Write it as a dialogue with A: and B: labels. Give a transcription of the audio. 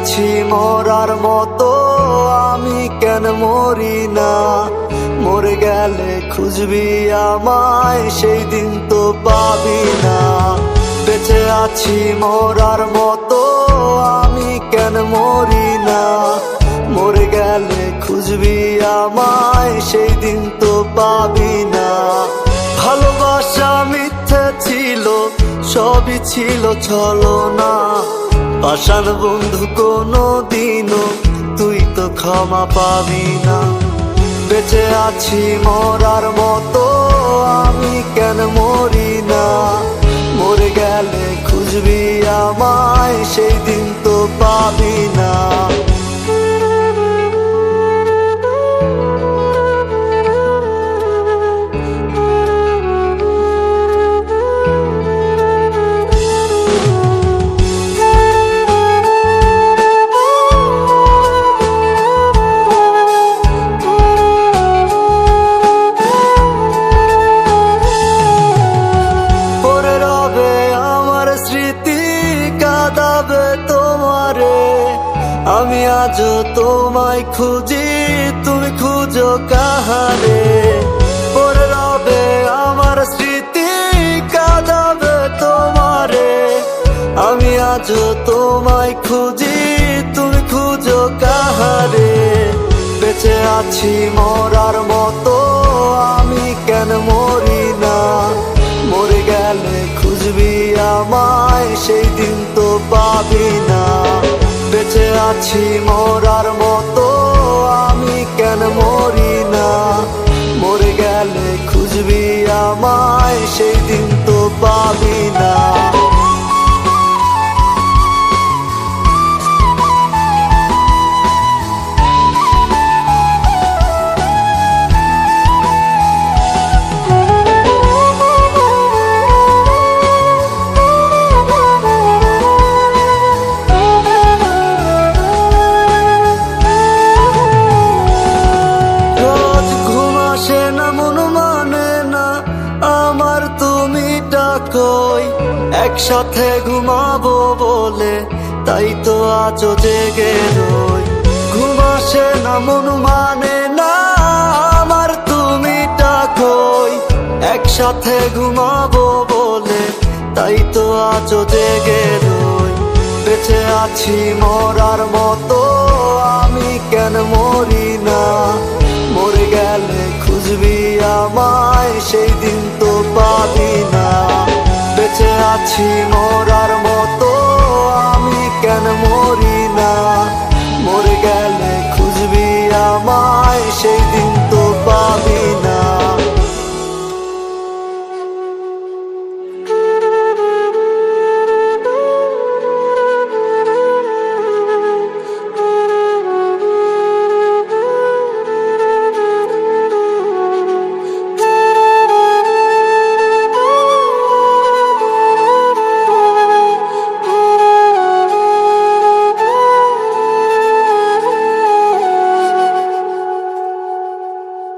A: আছি মরার মতো, আমি কেন মরি না? মরে গেলে খুঁজবি আমায়, সেই দিন তো পাবি না। বেঁচে আছি মরার মতো, আমি কেন মরি না? মরে গেলে খুঁজবি আমায়, সেই দিন তো পাবি না। ভালোবাসা মিথ্যে ছিল, সবই ছিল ছলনা। পাষাণ বন্ধু কোনো দিনও তুই তো ক্ষমা পাবি না। বেঁচে আছি মরার মতো, আমি কেন মরি না? মরে গেলে খুঁজবি আমায়, সেই দিন তো পাবি না। আমি আজও তোমায় খুঁজি, তুমি খুঁজো কাহারে? পরে রবে আমার স্মৃতি, কাঁদাবে তোমারে। আমি আজও তোমায় খুঁজি, তুমি খুঁজো কাহারে? বেঁচে আছি মরার মতো, আমি কেন মরি না? মরে গেলে খুঁজবি আমায়, সেই দিন তো পাবি না। বেঁচে আছি মরার মতো, আমি কেন মরি না? মরে গেলে খুঁজবি আমায়, সেই দিন তো পাবি না। একসাথে ঘুমাবো বলে তাই তো আজও জেগে রই। ঘুম আসে না, মন মানে না আমার, তুমি ডাকোই। একসাথে ঘুমাবো বলে তাই তো আজও জেগে রই। বেঁচে আছি মরার মতো, আমি কেন মরি না? মরে গেলে খুঁজবি আমায়, সেই দিন তো পাবি না। বেঁচে আছি